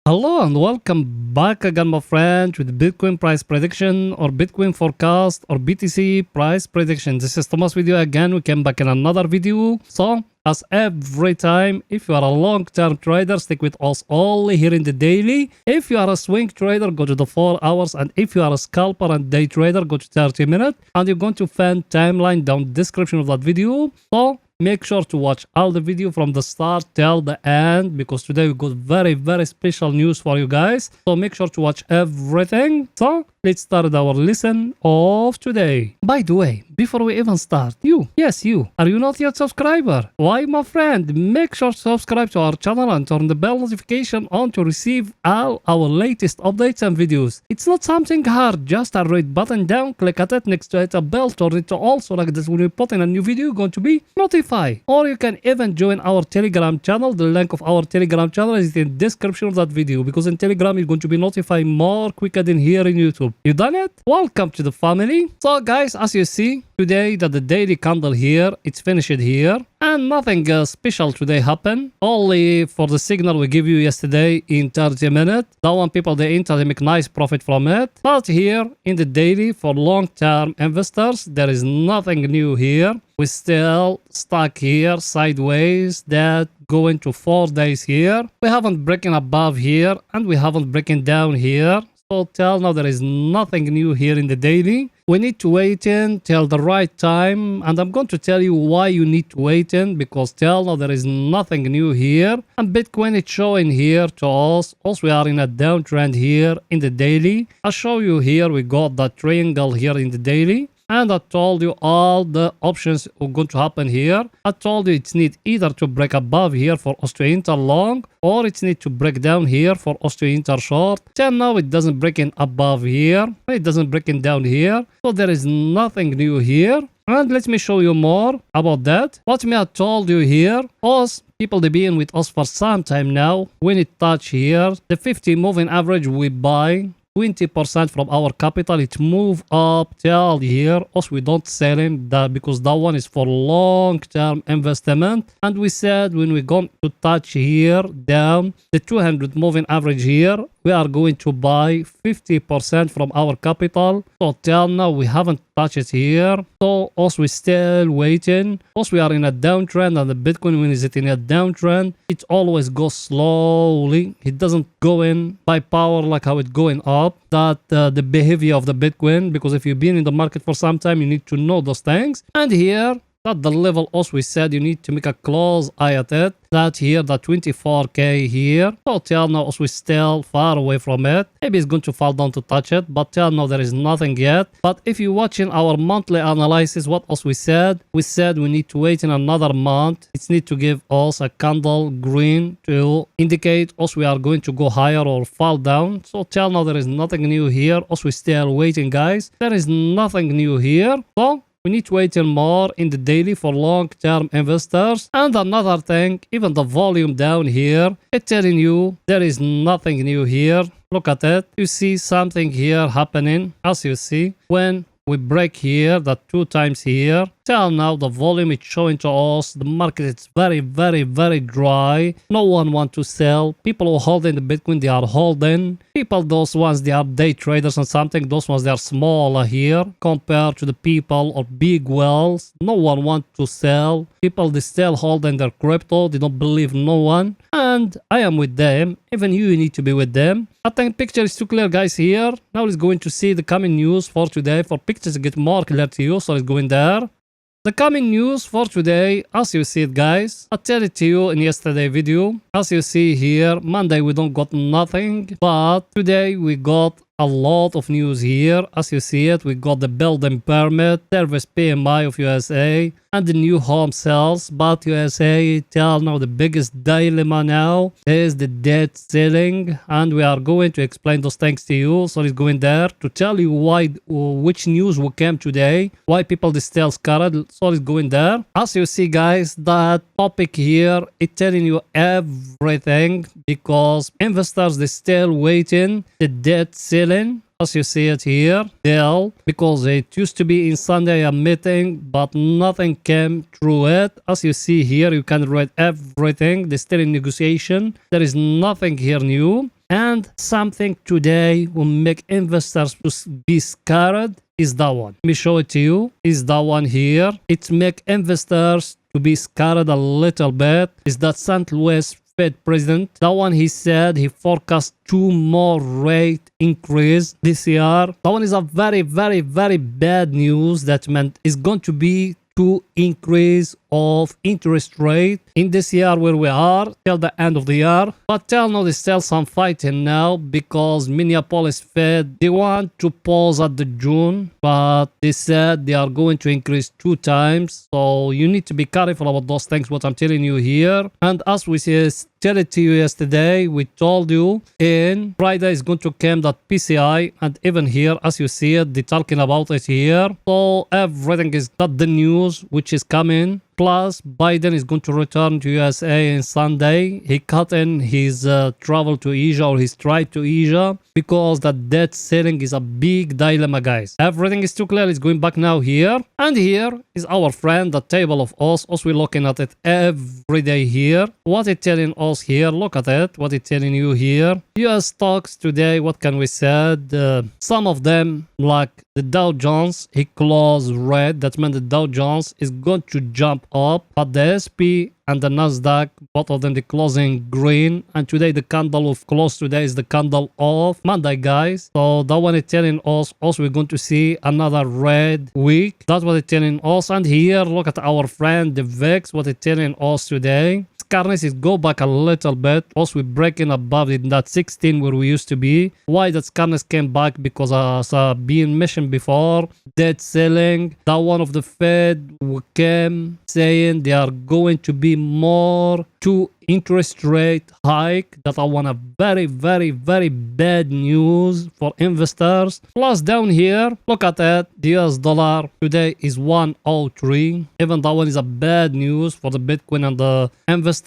Hello and welcome back again, my friend, with Bitcoin price prediction or Bitcoin forecast or BTC price prediction. This is Thomas with you again. We came back in another video. So, as every time, if you are a long-term trader, stick with us only here in the daily. If you are a swing trader, go to the 4 hours. And if you are a scalper and day trader, go to 30 minutes. And you're going to find timeline down the description of that video. So, make sure to watch all the video from the start till the end, because today we got very special news for you guys. So make sure to watch everything. So let's start our lesson of today. By the way, before we even start, you, are you not yet subscriber? Why, my friend, make sure to subscribe to our channel and turn the bell notification on to receive all our latest updates and videos. It's not something hard, just a red button down, click at it, next to it a bell, turn it to all, so like this when we put in a new video, you're going to be notified. Or you can even join our Telegram channel. The link of our Telegram channel is in the description of that video, because in Telegram you're going to be notified more quicker than here in YouTube. You done it? Welcome to the family. So guys, as you see today, that the daily candle here, it's finished here, and nothing special today happened. Only for the signal we give you yesterday in 30 minutes, that one people they enter, they make nice profit from it. But here in the daily for long-term investors, there is nothing new here. We still stuck here sideways, that going to 4 days here. We haven't broken above here and we haven't broken down here. So till now there is nothing new here in the daily. We need to wait in till the right time, and I'm going to tell you why you need to wait in, because till now there is nothing new here. And Bitcoin is showing here to us. Also we are in a downtrend here in the daily. I'll show you here, we got that triangle here in the daily. And I told you all the options are going to happen here. I told you it's need either to break above here for us to enter long, or it's need to break down here for us to enter short. Till now it doesn't break in above here, it doesn't break in down here, so there is nothing new here. And let me show you more about that. What me I told you here, us people they been with us for some time now. When it touch here the 50 moving average, we buy 20% from our capital. It move up till here. Also we don't sell in that, because that one is for long-term investment. And we said when we going to touch here down the 200 moving average here, we are going to buy 50% from our capital. So till now we haven't touched it here. So also we still waiting. Also we are in a downtrend, and the Bitcoin, when is it in a downtrend, it always goes slowly. It doesn't go in by power like how it going up. That the behavior of the Bitcoin, because if you've been in the market for some time, you need to know those things. And here at the level also we said you need to make a close eye at it, that here the 24k here. So till now also we still far away from it. Maybe it's going to fall down to touch it, but till now there is nothing yet. But if you're watching our monthly analysis, what else we said we need to wait in another month. It need to give us a candle green to indicate us we are going to go higher or fall down. So till now there is nothing new here. Also we still waiting, guys. There is nothing new here. So we need to wait in more in the daily for long-term investors. And another thing, even the volume down here, it's telling you there is nothing new here. Look at it. You see something here happening. As you see, when we break here, that 2 times here, till now the volume is showing to us the market is very dry. No one want to sell. People who holding the Bitcoin, they are holding. People, those ones they are day traders and something, those ones they are smaller here compared to the people or big wells. No one want to sell. People they still holding their crypto. They don't believe no one, and I am with them. Even you need to be with them. I think picture is too clear, guys. Here now let's going to see the coming news for today. For pictures to get more clear to you, so let's go in there. The coming news for today, as you see it, guys, I tell it to you in yesterday video. As you see here, Monday we don't got nothing, but today we got a lot of news here. As you see it, we got the building permit, service PMI of USA, and the new home sales. But USA till now the biggest dilemma now is the debt ceiling, and we are going to explain those things to you. So let's go in there to tell you why, which news will come today, why people are still scared. So let's go in there. As you see, guys, that topic here is telling you everything, because investors they still waiting the debt ceiling. As you see it here, Dell, because it used to be in Sunday a meeting, but nothing came through it. As you see here, you can read everything. They're still in negotiation. There is nothing here new. And something today will make investors to be scared is that one. Let me show it to you. Is that one here. It make investors to be scared a little bit. Is that St. Louis Fed president. That one he said he forecast 2 more rate increase this year. That one is a very, very, very bad news. That meant it's going to be to increase of interest rate in this year where we are till the end of the year. But till now there's still some fighting now because Minneapolis Fed they want to pause at the June, but they said they are going to increase 2 times. So you need to be careful about those things what I'm telling you here. And as we tell it to you yesterday, we told you in Friday is going to come that PCI, and even here as you see it, they're talking about it here. So everything is that the news which is coming. Plus, Biden is going to return to USA on Sunday. He cut in his travel to Asia or his trip to Asia because that debt ceiling is a big dilemma, guys. Everything is too clear. It's going back now here. And here is our friend, the table of us. Us, we're looking at it every day here. What it's telling us here, look at it. What it's telling you here. US stocks today, what can we say? Some of them, like the Dow Jones, he closed red. That means the Dow Jones is going to jump up, but the SP and the Nasdaq, both of them, the closing green. And today the candle of close today is the candle of Monday, guys. So that one is telling us also we're going to see another red week. That's what it's telling us. And here look at our friend the VIX, what it's telling us today. Currencies go back a little bit. Also, we're breaking above in that 16 where we used to be. Why that currency came back? Because as being mentioned before, debt ceiling. That one of the Fed came saying they are going to be more to interest rate hike. That I want a very, very, very bad news for investors. Plus down here, look at that. The US dollar today is 103. Even that one is a bad news for the Bitcoin and the investors.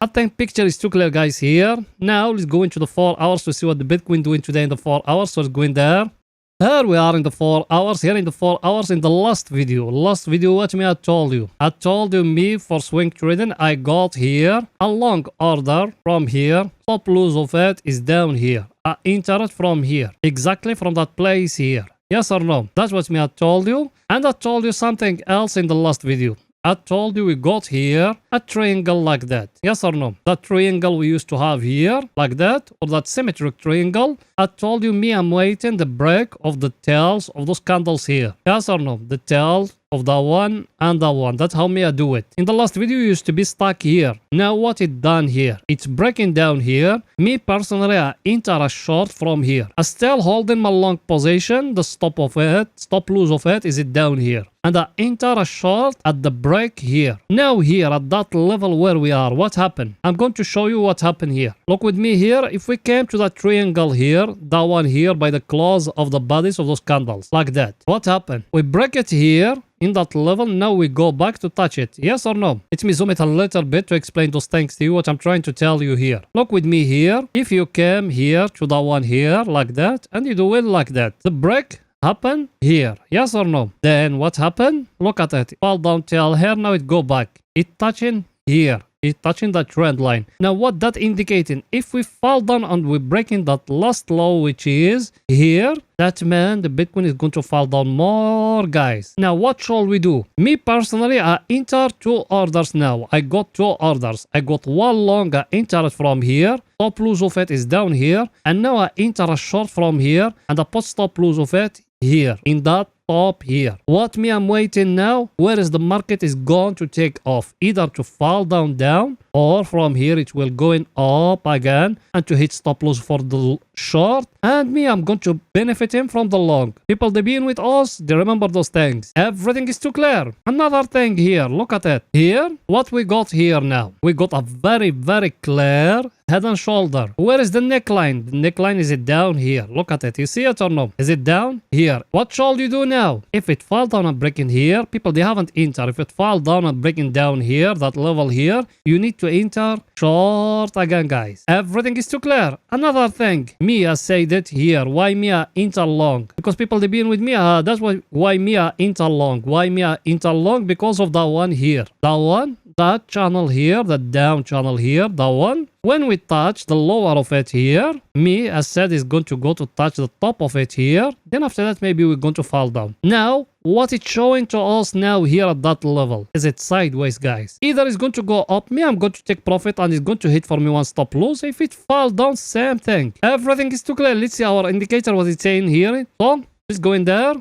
I think picture is too clear, guys, here. Now let's go into the 4 hours to see what the Bitcoin doing today in the 4 hours. So let's go in there. Here we are in the 4 hours. Here in the 4 hours in the last video. What me I told you? I told you me for swing trading. I got here a long order from here. Top loss of it is down here. I entered from here. Exactly from that place here. Yes or no? That's what me I told you. And I told you something else in the last video. I told you we got here a triangle like that. Yes or no? That triangle we used to have here like that, or that symmetric triangle. I told you me I'm waiting the break of the tails of those candles here. Yes or no? The tails of that one and that one. That's how me I do it. In the last video you used to be stuck here. Now what it done here? It's breaking down here. Me personally I enter a short from here. I still holding my long position. The stop loss of it is it down here. And I enter a short at the break here. Now here at that level where we are, what happened? I'm going to show you what happened here. Look with me here. If we came to that triangle here, that one here by the close of the bodies of those candles, like that. What happened? We break it here. In that level, now we go back to touch it. Yes or no? Let me zoom it a little bit to explain those things to you, what I'm trying to tell you here. Look with me here. If you came here to that one here, like that, and you do it like that, the break happen here. Yes or no? Then what happened? Look at it. Fall down till here, now it go back. It touching here. It's touching that trend line. Now what that indicating? If we fall down and we're breaking that last low which is here, that means the Bitcoin is going to fall down more, guys. Now what shall we do? Me personally I enter 2 orders now. I got 2 orders. I got one long, I entered from here. Top loss of it is down here. And now I enter a short from here. And I put stop loss of it here in that top here. What me I'm waiting now? Where is the market is going to take off? Either to fall down or from here it will going up again and to hit stop loss for the short. And me I'm going to benefit him from the long. People they been with us, they remember those things. Everything is too clear. Another thing here, look at it. Here, what we got here now? We got a very, very clear head and shoulder. Where is the neckline? The neckline is it down here. Look at it. You see it or no? Is it down here? What shall you do now? If it fall down and breaking here, people they haven't entered. If it fall down and breaking down here, that level here, you need to enter short again, guys. Everything is too clear. Another thing, me I said it here. Why me I enter long? Because people they been with me. That's why me I enter long. Why me I enter long? Because of that one here. That one that channel here, the down channel here, that one. When we touch the lower of it here, me, as said, is going to go to touch the top of it here. Then after that, maybe we're going to fall down. Now, what it's showing to us now here at that level is it sideways, guys. Either it's going to go up, me, I'm going to take profit and it's going to hit for me one stop loss. If it fall down, same thing. Everything is too clear. Let's see our indicator, what it's saying here. So, let's go in there.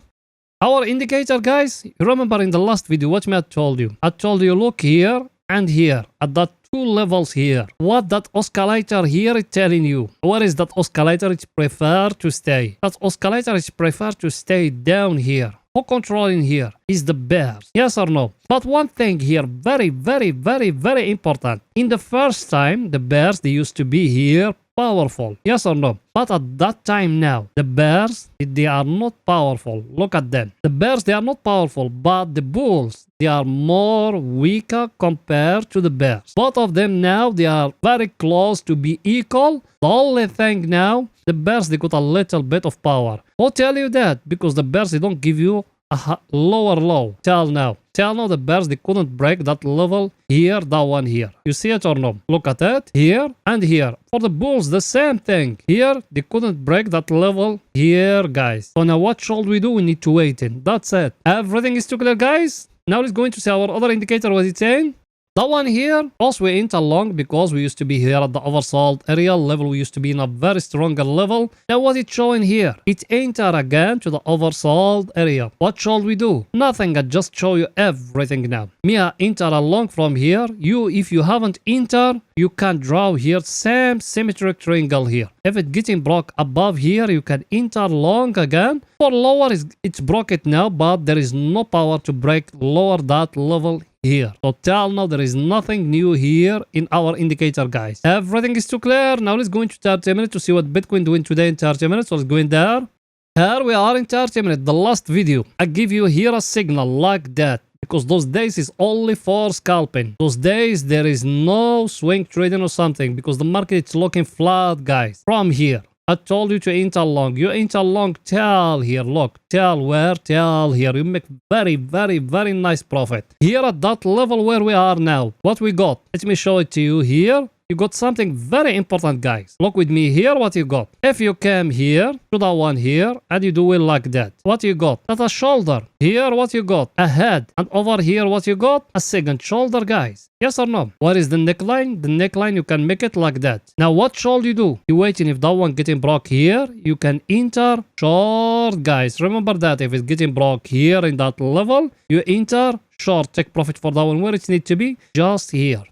Our indicator, guys, you remember in the last video, what me I told you? I told you, look here and here at that two levels here. What that oscillator here is telling you. Where is that oscillator? It's prefer to stay. That oscillator is prefer to stay down here. Who controlling here is the bears. Yes or no? But one thing here, very, very, very, very important. In the first time, the bears, they used to be here powerful. Yes or no? But at that time now, the bears, they are not powerful. Look at them. The bears, they are not powerful, but the bulls, they are more weaker compared to the bears. Both of them now, they are very close to be equal. The only thing now, the bears, they got a little bit of power. Who tell you that? Because the bears, they don't give you a lower low. Till now the bears, they couldn't break that level here, that one here. You see it or no? Look at it here and here. For the bulls, the same thing. Here, they couldn't break that level here, guys. So now what should we do? We need to wait in. That's it. Everything is too clear, guys. Now let's go into see our other indicator, what it's saying. That one here, also we ain't along because we used to be here at the oversold area level. We used to be in a very stronger level. Now what it's showing here, it enter again to the oversold area. What shall we do? Nothing, I just show you everything now. Me, I enter along from here. You, if you haven't entered, you can draw here same symmetric triangle here. If it getting broke above here, you can enter long again. For lower, it's broken now, but there is no power to break lower that level here. So till now, there is nothing new here in our indicator, guys. Everything is too clear. Now let's go into 30 minutes to see what Bitcoin doing today in 30 minutes. So let's go in there. Here we are in 30 minutes. The last video, I give you here a signal like that. Because those days is only for scalping. Those days there is no swing trading or something. Because the market is looking flat, guys. From here. I told you to enter long. You enter long till here. Look. Till where? Till here. You make very, very, very nice profit. Here at that level where we are now. What we got? Let me show it to you here. You got something very important, guys. Look with me here what you got. If you came here to that one here and you do it like that, what you got? That's a shoulder. Here what you got? A head. And over here what you got? A second shoulder, guys. Yes or no? What is the neckline? The neckline, you can make it like that. Now what should you do? You waiting if that one getting broke here, you can enter short, guys. Remember that if it's getting broke here in that level, you enter short, take profit for that one where it needs to be, just here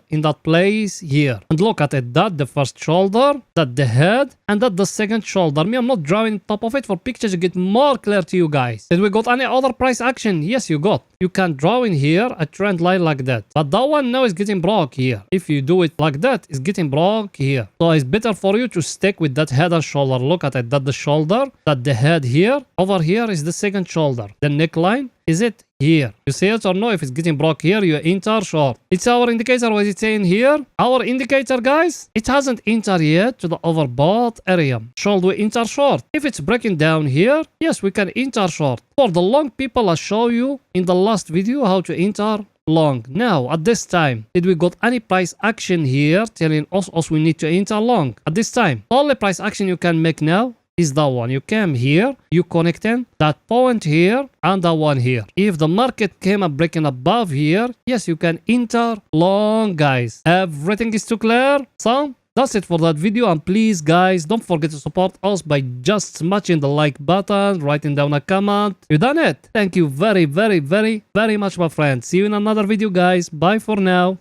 in that place here. And look at it, that the first shoulder, that the head, and that the second shoulder. Me, I'm not drawing top of it for pictures to get more clear to you guys. Did we got any other price action? Yes, you got. You can draw in here a trend line like that, but that one now is getting broke here. If you do it like that, it's getting broke here. So it's better for you to stick with that head and shoulder. Look at it, that the shoulder, that the head here, over here is the second shoulder. The neckline, is it here? You see it or no? If it's getting broke here, you enter short. It's our indicator. What is it saying here? Our indicator, guys, it hasn't entered yet to the overbought area. Should we enter short? If it's breaking down here, yes, we can enter short. For the long people, I show you in the last video how to enter long. Now, at this time, did we got any price action here telling us we need to enter long? At this time, the only price action you can make now is that one. You came here, you connecting that point here and that one here. If the market came up breaking above here, yes, you can enter long, guys. Everything is too clear. So that's it for that video, and please guys, don't forget to support us by just smashing the like button, writing down a comment. You done it. Thank you very, very, very, very much, my friends. See you in another video, guys. Bye for now.